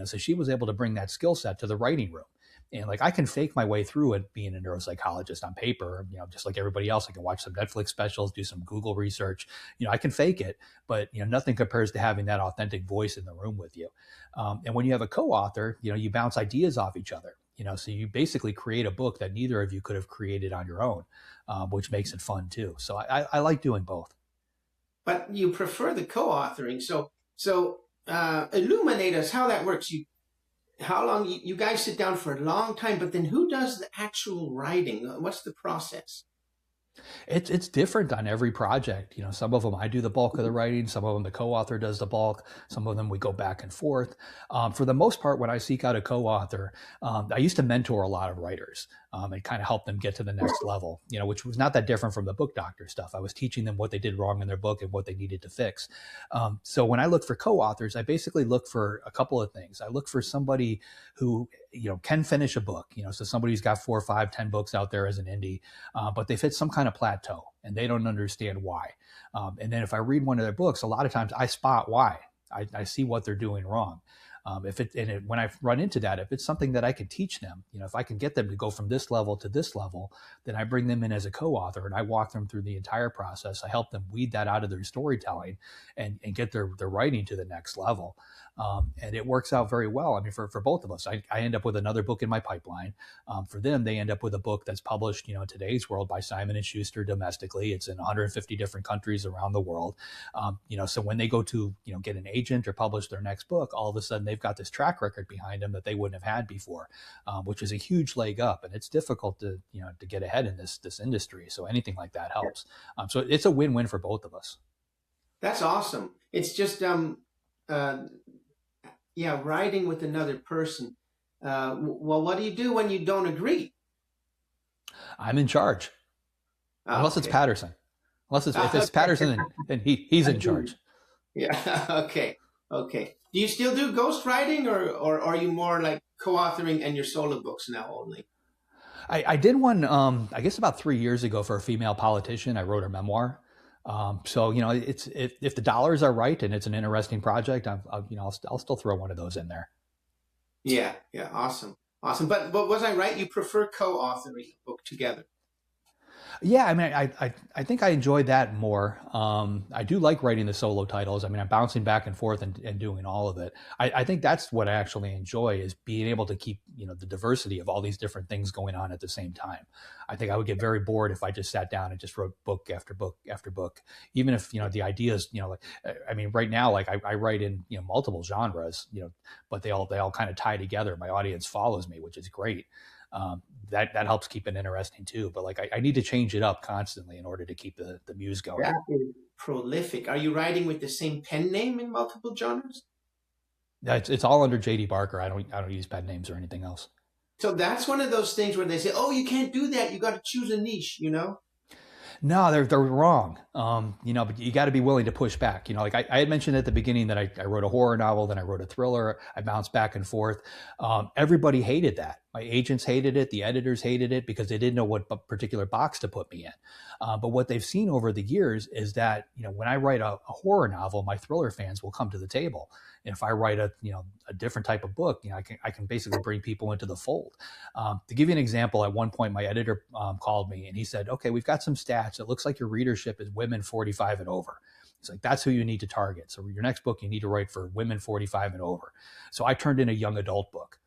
So she was able to bring that skill set to the writing room. And I can fake my way through it being a neuropsychologist on paper, just like everybody else. I can watch some Netflix specials, do some Google research. I can fake it, but nothing compares to having that authentic voice in the room with you. And when you have a co-author, you bounce ideas off each other. So you basically create a book that neither of you could have created on your own, which makes it fun too. So I like doing both. But you prefer the co-authoring. So illuminate us how that works. How long you guys sit down for a long time, but then who does the actual writing? What's the process? It's different on every project. Some of them I do the bulk of the writing. Some of them the co-author does the bulk. Some of them we go back and forth. For the most part, when I seek out a co-author, I used to mentor a lot of writers and kind of help them get to the next level, which was not that different from the book doctor stuff. I was teaching them what they did wrong in their book and what they needed to fix. So when I look for co-authors, I basically look for a couple of things. I look for somebody who can finish a book, so somebody who's got 4, 5, 10 books out there as an indie, but they've hit some kind of plateau and they don't understand why. And then if I read one of their books, a lot of times I spot why. I see what they're doing wrong. When I run into that, if it's something that I can teach them, if I can get them to go from this level to this level, then I bring them in as a co-author and I walk them through the entire process. I help them weed that out of their storytelling and get their writing to the next level. And it works out very well. I mean, for both of us, I end up with another book in my pipeline. For them, they end up with a book that's published, in today's world by Simon & Schuster domestically. It's in 150 different countries around the world. So when they go to, get an agent or publish their next book, all of a sudden they've got this track record behind them that they wouldn't have had before, which is a huge leg up. And it's difficult to get ahead in this industry. So anything like that helps. So it's a win-win for both of us. That's awesome. It's just, writing with another person. Well, what do you do when you don't agree? I'm in charge. Unless it's Patterson. If it's Patterson, then he's in charge. Yeah. Okay. Do you still do ghostwriting or are you more like co-authoring and your solo books now only? I did one, I guess about 3 years ago for a female politician. I wrote her memoir. So, if the dollars are right and it's an interesting project, I'll still throw one of those in there. Yeah. Awesome. But was I right? You prefer co-authoring a book together? Yeah, I mean, I think I enjoyed that more. I do like writing the solo titles. I mean, I'm bouncing back and forth and doing all of it. I think that's what I actually enjoy is being able to keep, the diversity of all these different things going on at the same time. I think I would get very bored if I just sat down and just wrote book after book after book, even if, the ideas, like, I mean, right now, like I write in, multiple genres, but they all kind of tie together. My audience follows me, which is great. That helps keep it interesting too. But like I need to change it up constantly in order to keep the muse going. That is prolific. Are you writing with the same pen name in multiple genres? It's all under J.D.Barker. I don't use pen names or anything else. So that's one of those things where they say, "Oh, you can't do that. You got to choose a niche." No, they're wrong. But you got to be willing to push back. Like I had mentioned at the beginning that I wrote a horror novel, then I wrote a thriller. I bounced back and forth. Everybody hated that. My agents hated it. The editors hated it because they didn't know what particular box to put me in. But what they've seen over the years is that, when I write a horror novel, my thriller fans will come to the table. And if I write a different type of book, I can basically bring people into the fold. To give you an example, at one point, my editor called me and he said, "Okay, we've got some stats. It looks like your readership is women 45 and over." He's like, "That's who you need to target. So your next book, you need to write for women 45 and over." So I turned in a young adult book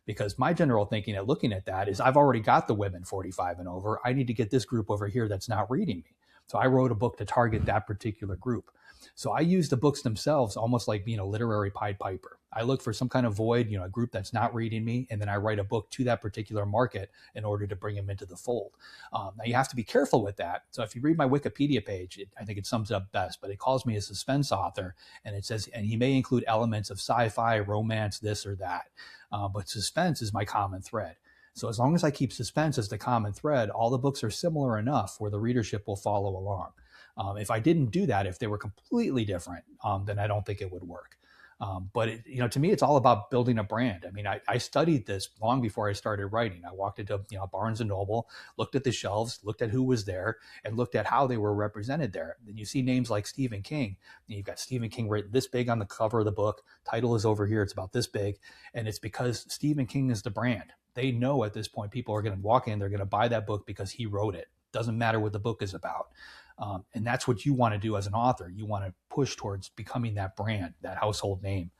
because my general thinking at looking at that is I've already got the women 45 and over. I need to get this group over here that's not reading me. So I wrote a book to target that particular group. So I use the books themselves almost like being a literary Pied Piper. I look for some kind of void, a group that's not reading me, and then I write a book to that particular market in order to bring them into the fold. Now you have to be careful with that. So if you read my Wikipedia page, I think it sums it up best, but it calls me a suspense author, and it says, and he may include elements of sci-fi, romance, this or that. But suspense is my common thread. So as long as I keep suspense as the common thread, all the books are similar enough where the readership will follow along. If I didn't do that, if they were completely different, then I don't think it would work. But to me, it's all about building a brand. I mean, I studied this long before I started writing. I walked into Barnes and Noble, looked at the shelves, looked at who was there, and looked at how they were represented there. Then you see names like Stephen King. And you've got Stephen King written this big on the cover of the book. Title is over here. It's about this big, and it's because Stephen King is the brand. They know at this point people are going to walk in, they're going to buy that book because he wrote it. Doesn't matter what the book is about. And that's what you want to do as an author. You want to push towards becoming that brand, that household name.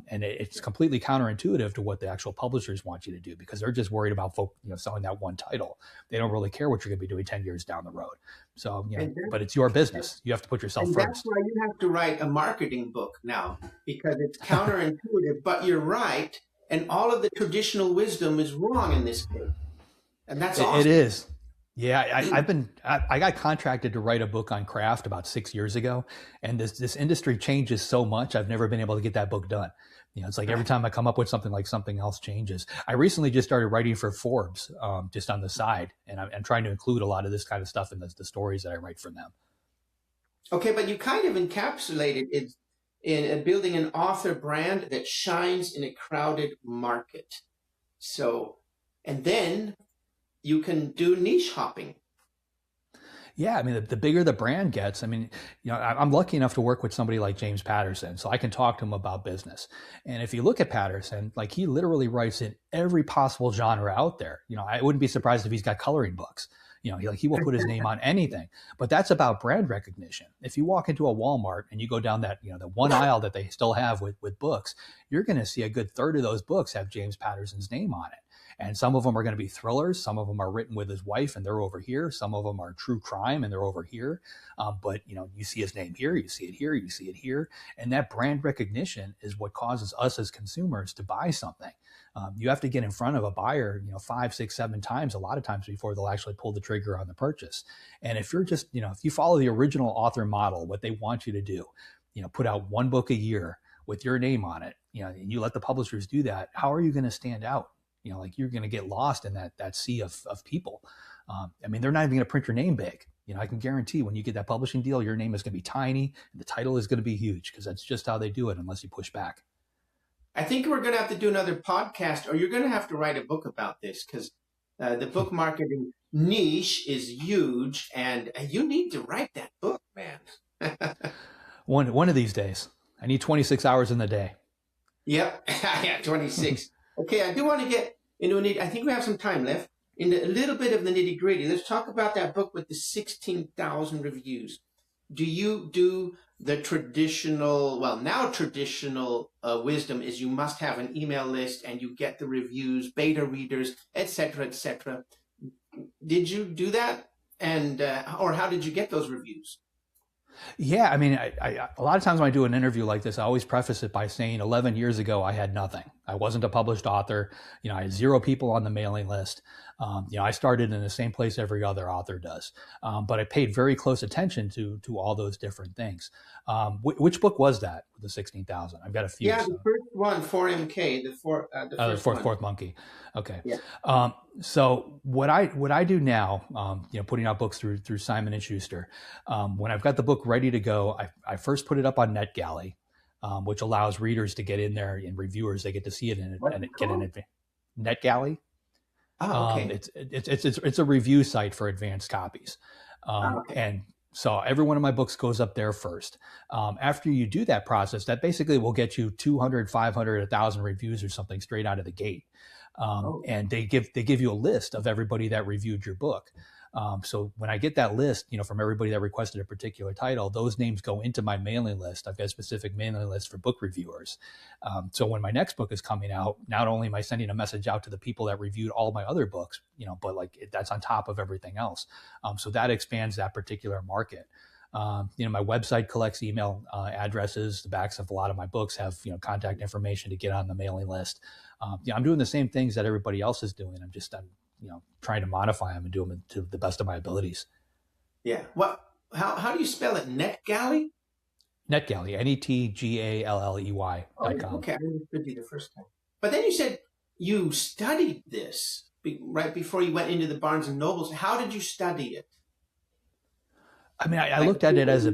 And it's completely counterintuitive to what the actual publishers want you to do because they're just worried about selling that one title. They don't really care what you're going to be doing 10 years down the road. So, but it's your business. You have to put yourself first. That's why you have to write a marketing book now because it's counterintuitive, but you're right. And all of the traditional wisdom is wrong in this case. And that's awesome. It is. Yeah, I got contracted to write a book on craft about 6 years ago, and this industry changes so much. I've never been able to get that book done. It's like every time I come up with something, like something else changes. I recently just started writing for Forbes, just on the side, and I'm trying to include a lot of this kind of stuff in the stories that I write for them. Okay, but you kind of encapsulated it in building an author brand that shines in a crowded market. So, and then you can do niche hopping. Yeah, I mean, the bigger the brand gets, I mean, I'm lucky enough to work with somebody like James Patterson, so I can talk to him about business. And if you look at Patterson, like he literally writes in every possible genre out there. I wouldn't be surprised if he's got coloring books. He will put his name on anything, but that's about brand recognition. If you walk into a Walmart and you go down that, the one aisle that they still have with books, you're going to see a good third of those books have James Patterson's name on it. And some of them are going to be thrillers. Some of them are written with his wife and they're over here. Some of them are true crime and they're over here. But you see his name here, you see it here, you see it here. And that brand recognition is what causes us as consumers to buy something. You have to get in front of a buyer, 5, 6, 7 times, a lot of times before they'll actually pull the trigger on the purchase. And if you're just, if you follow the original author model, what they want you to do, put out one book a year with your name on it, and you let the publishers do that, how are you going to stand out? Like you're going to get lost in that sea of people. I mean, they're not even going to print your name big. I can guarantee when you get that publishing deal, your name is going to be tiny and the title is going to be huge because that's just how they do it unless you push back. I think we're going to have to do another podcast or you're going to have to write a book about this because the book marketing niche is huge and you need to write that book, man. One of these days. I need 26 hours in the day. Yep. Yeah, 26. Okay, I do want to get into I think we have some time left. in a little bit of the nitty gritty, let's talk about that book with the 16,000 reviews. Do you do the traditional, well, now traditional wisdom is you must have an email list and you get the reviews, beta readers, etc., etc. Did you do that? And, or how did you get those reviews? Yeah, I mean, a lot of times when I do an interview like this, I always preface it by saying 11 years ago, I had nothing. I wasn't a published author. I had 0 people on the mailing list. I started in the same place every other author does. But I paid very close attention to all those different things. Which book was that, the 16,000? I've got a few. Yeah, the So. first one, 4MK, the first one. Fourth Monkey. Okay. Yeah. So what I do now, putting out books through Simon and Schuster, when I've got the book ready to go, I first put it up on NetGalley, which allows readers to get in there, and reviewers, they get to see it and get in advance. NetGalley. Oh, okay. It's a review site for advanced copies, Okay. and so every one of my books goes up there first. After you do that process, that basically will get you 200, 500, 1,000 reviews or something straight out of the gate. And they give you a list of everybody that reviewed your book. So when I get that list, from everybody that requested a particular title, those names go into my mailing list. I've got a specific mailing list for book reviewers. So when my next book is coming out, not only am I sending a message out to the people that reviewed all my other books, but that's on top of everything else. So that expands that particular market. My website collects email addresses. The backs of a lot of my books have, contact information to get on the mailing list. I'm doing the same things that everybody else is doing. I'm trying to modify them and do them to the best of my abilities. Yeah. How do you spell it? NetGalley? NetGalley, NETGALLEY.com. Okay, I understood you the first time. But then you said you studied this right before you went into the Barnes and Nobles. How did you study it? I mean, I looked at it as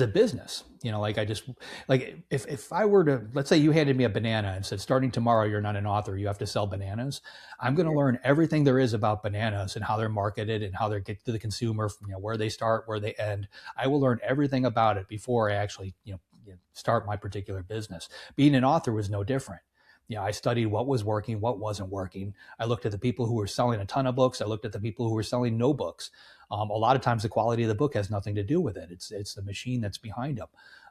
a business, if I were to, let's say you handed me a banana and said, starting tomorrow, you're not an author, you have to sell bananas. I'm going to learn everything there is about bananas and how they're marketed and how they get to the consumer, where they start, where they end. I will learn everything about it before I actually, start my particular business. Being an author was no different. I studied what was working, what wasn't working. I looked at the people who were selling a ton of books. I looked at the people who were selling no books. A lot of times the quality of the book has nothing to do with it. It's the machine that's behind them.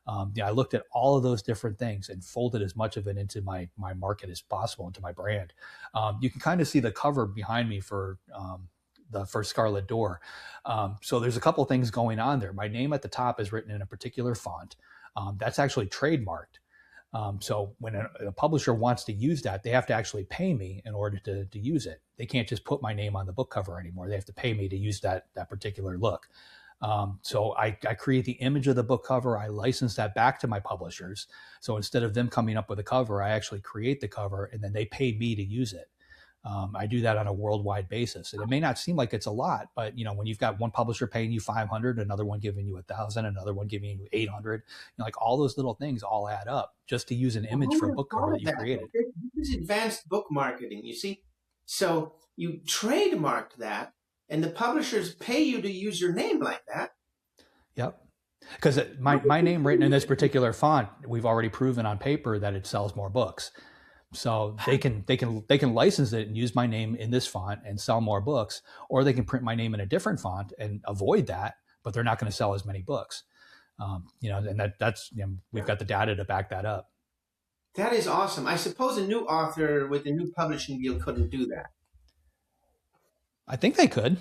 I looked at all of those different things and folded as much of it into my market as possible, into my brand. You can kind of see the cover behind me for the first Scarlet Door. So there's a couple things going on there. My name at the top is written in a particular font. That's actually trademarked. So when a publisher wants to use that, they have to actually pay me in order to use it. They can't just put my name on the book cover anymore. They have to pay me to use that particular look. So I create the image of the book cover. I license that back to my publishers. So instead of them coming up with a cover, I actually create the cover and then they pay me to use it. I do that on a worldwide basis. And it may not seem like it's a lot, but when you've got one publisher paying you 500, another one giving you 1,000, another one giving you 800, all those little things all add up just to use an image for a book cover that you created. This is advanced book marketing, you see? So you trademarked that and the publishers pay you to use your name like that. Yep. Because my name written in this particular font, we've already proven on paper that it sells more books. So they can license it and use my name in this font and sell more books, or they can print my name in a different font and avoid that, but they're not going to sell as many books. And that's we've got the data to back that up. That is awesome. I suppose a new author with a new publishing deal couldn't do that. I think they could.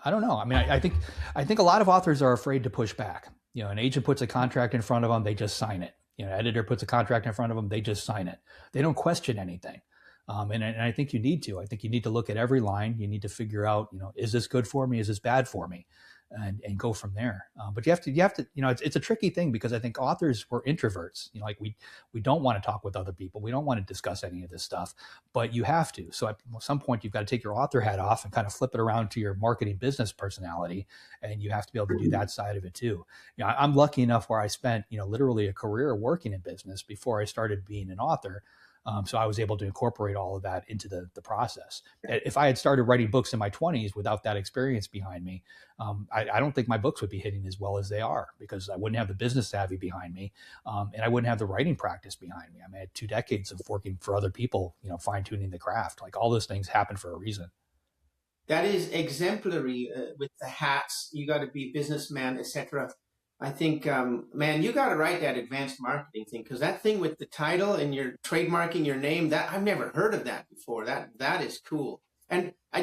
I don't know. I mean, I think a lot of authors are afraid to push back. An agent puts a contract in front of them, they just sign it. Editor puts a contract in front of them, they just sign it. They don't question anything. And I think you need to. I think you need to look at every line. You need to figure out, is this good for me? Is this bad for me? And go from there. But you have to, it's a tricky thing because I think authors were introverts. We don't want to talk with other people. We don't want to discuss any of this stuff, but you have to. So at some point you've got to take your author hat off and kind of flip it around to your marketing business personality. And you have to be able to do that side of it too. I'm lucky enough where I spent, literally a career working in business before I started being an author. So I was able to incorporate all of that into the process. If I had started writing books in my 20s without that experience behind me, I don't think my books would be hitting as well as they are because I wouldn't have the business savvy behind me, and I wouldn't have the writing practice behind me. I had 2 decades of working for other people, fine tuning the craft. Like all those things happen for a reason. That is exemplary with the hats. You got to be businessman, etc. I think, man, you got to write that advanced marketing thing because that thing with the title and you're trademarking your name, that I've never heard of that before. That is cool. And I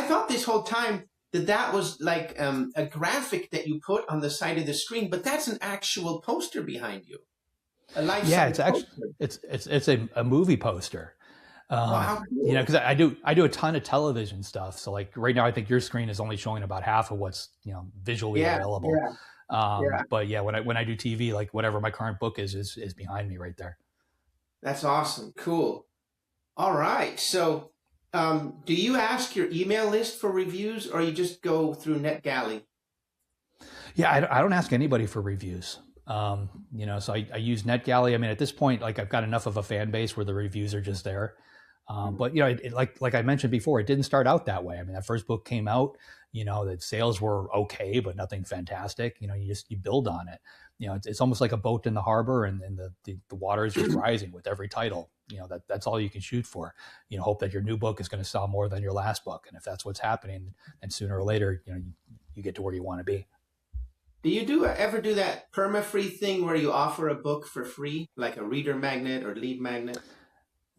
thought this whole time that was like a graphic that you put on the side of the screen, but that's an actual poster behind you, a life-size Yeah, it's actually poster. it's a movie poster. Oh, how You know, cool! because I do a ton of television stuff. So like right now, I think your screen is only showing about half of what's visually Yeah, available. yeah, yeah. But yeah, when I do TV, like whatever my current book is behind me right there. That's awesome. Cool. All right. So, do you ask your email list for reviews, or you just go through NetGalley? Yeah, I don't ask anybody for reviews. So I use NetGalley. I mean, at this point, like I've got enough of a fan base where the reviews are just there. Mm. But like I mentioned before, it didn't start out that way. I mean, that first book came out, the sales were okay, but nothing fantastic. You build on it. It's almost like a boat in the harbor, and the water is just rising with every title. That's all you can shoot for. Hope that your new book is going to sell more than your last book, and if that's what's happening, then sooner or later, you get to where you want to be. Do you ever do that perma-free thing where you offer a book for free, like a reader magnet or lead magnet?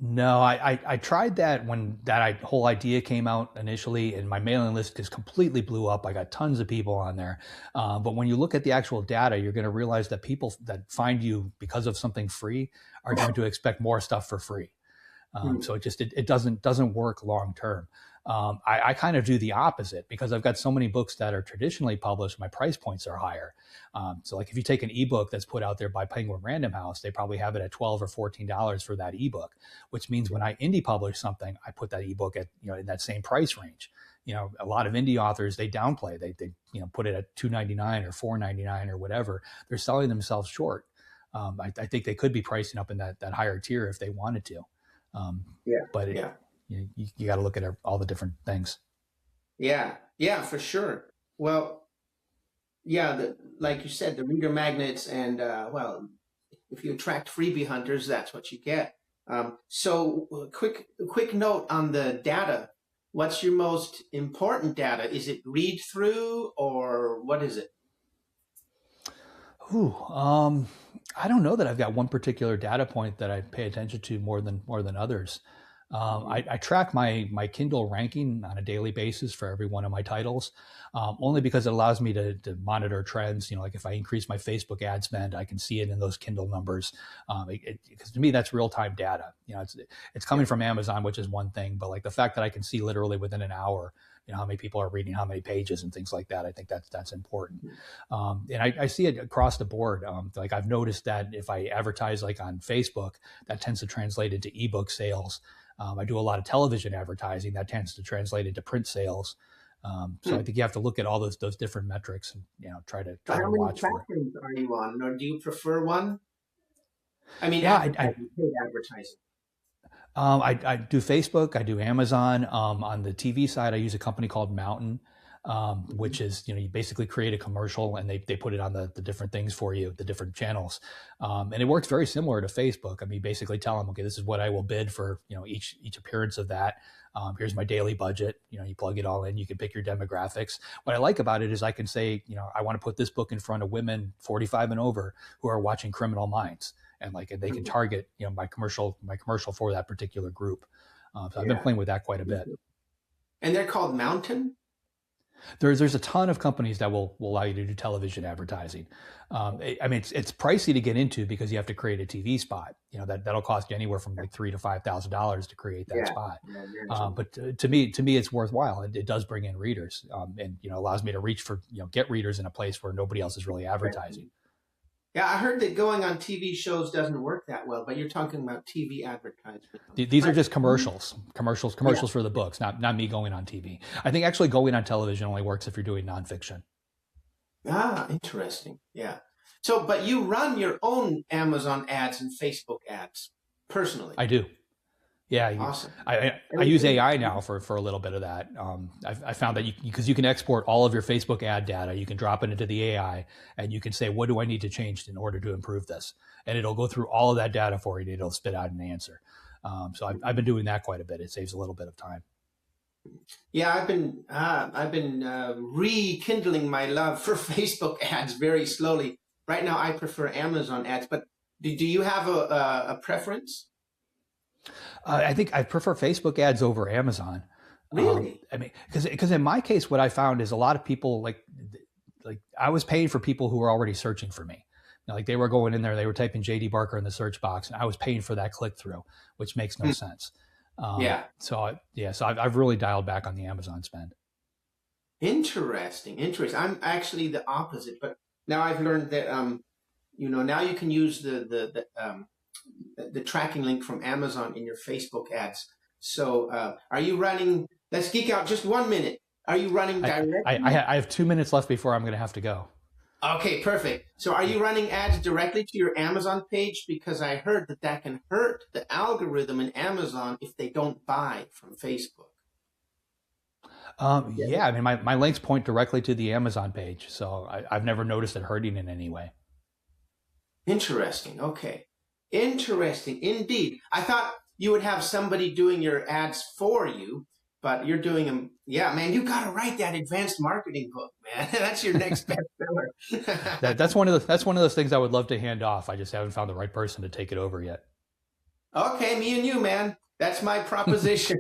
No, I tried that when whole idea came out initially, and my mailing list just completely blew up. I got tons of people on there. But when you look at the actual data, you're going to realize that people that find you because of something free are going to expect more stuff for free. Hmm. So it doesn't work long term. I kind of do the opposite because I've got so many books that are traditionally published. My price points are higher. So like if you take an ebook that's put out there by Penguin Random House, they probably have it at $12 or $14 for that ebook, which means when I indie publish something, I put that ebook at in that same price range. A lot of indie authors, they downplay. They put it at $2.99 or $4.99 or whatever. They're selling themselves short. I think they could be pricing up in that higher tier if they wanted to. Um, Yeah, but yeah, you got to look at all the different things. yeah, yeah, for sure. Well, yeah, like you said, the reader magnets, and well, if you attract freebie hunters, that's what you get. Quick note on the data. What's your most important data? Is it read through or what is it? Ooh, I don't know that I've got one particular data point that I pay attention to more than others. I track my Kindle ranking on a daily basis for every one of my titles, only because it allows me to monitor trends. Like if I increase my Facebook ad spend, I can see it in those Kindle numbers. Because to me, that's real time data. It's coming from Amazon, which is one thing, but like the fact that I can see literally within an hour, how many people are reading how many pages and things like that. I think that's important. And I see it across the board. Like I've noticed that if I advertise like on Facebook, that tends to translate into ebook sales. I do a lot of television advertising that tends to translate into print sales. So I think you have to look at all those different metrics and try to So how many watch for it. platforms are you on, or do you prefer one? I mean, Yeah, paid advertising. I do Facebook, I do Amazon. On the TV side, I use a company called Mountain, which is, you basically create a commercial and they put it on the different things for you, the different channels. And it works very similar to Facebook. I mean, basically tell them, okay, this is what I will bid for, each appearance of that. Here's my daily budget. You plug it all in, you can pick your demographics. What I like about it is I can say, I want to put this book in front of women 45 and over who are watching Criminal Minds. And they can target, my commercial for that particular group. So I've been Yeah. playing with that quite a bit. And they're called Mountain? There's a ton of companies that will allow you to do television advertising. I mean, it's pricey to get into because you have to create a TV spot. That'll cost you anywhere from like $3,000 to $5,000 to create that spot. But to me, it's worthwhile. It does bring in readers, and allows me to reach for get readers in a place where nobody else is really advertising. Yeah, I heard that going on TV shows doesn't work that well, but you're talking about TV advertisement. These are just commercials for the books, not me going on TV. I think actually going on television only works if you're doing nonfiction. Ah, interesting. Yeah. So, but you run your own Amazon ads and Facebook ads personally. I do. Yeah, awesome. I use AI now for a little bit of that. I found that because you can export all of your Facebook ad data, you can drop it into the AI, and you can say, what do I need to change in order to improve this? And it'll go through all of that data for you, and it'll spit out an answer. So I've been doing that quite a bit. It saves a little bit of time. Yeah, I've been rekindling my love for Facebook ads very slowly. Right now, I prefer Amazon ads, but do you have a preference? I think I prefer Facebook ads over Amazon. Really? I mean, because in my case, what I found is a lot of people like I was paying for people who were already searching for me. You know, like they were going in there, they were typing J.D.Barker in the search box, and I was paying for that click through, which makes no Hmm. sense. Yeah. So I've really dialed back on the Amazon spend. Interesting. Interesting. I'm actually the opposite, but now I've learned that now you can use the tracking link from Amazon in your Facebook ads. So, are you running? Let's geek out just 1 minute. Are you running directly? I have 2 minutes left before I'm going to have to go. Okay, perfect. So, are you running ads directly to your Amazon page? Because I heard that can hurt the algorithm in Amazon if they don't buy from Facebook. Yeah. Yeah, I mean, my links point directly to the Amazon page, so I've never noticed it hurting in any way. Interesting. Okay. Interesting indeed. I thought you would have somebody doing your ads for you, but you're doing them. Yeah, man, you got to write that advanced marketing book, man. That's your next bestseller. That's one of those things I would love to hand off. I just haven't found the right person to take it over yet. Okay, me and you, man. That's my proposition.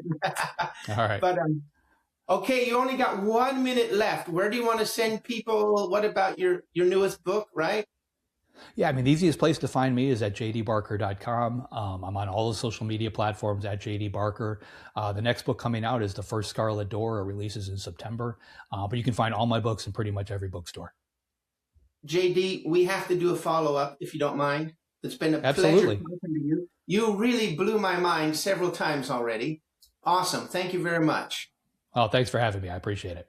All right. But okay, you only got 1 minute left. Where do you want to send people? What about your newest book, right? Yeah, I mean, the easiest place to find me is at jdbarker.com. I'm on all the social media platforms at jdbarker. The next book coming out is The First Scarlet Door. It releases in September. But you can find all my books in pretty much every bookstore. JD, we have to do a follow-up if you don't mind. It's been a pleasure Absolutely. talking to you. You really blew my mind several times already. Awesome. Thank you very much. Oh, thanks for having me. I appreciate it.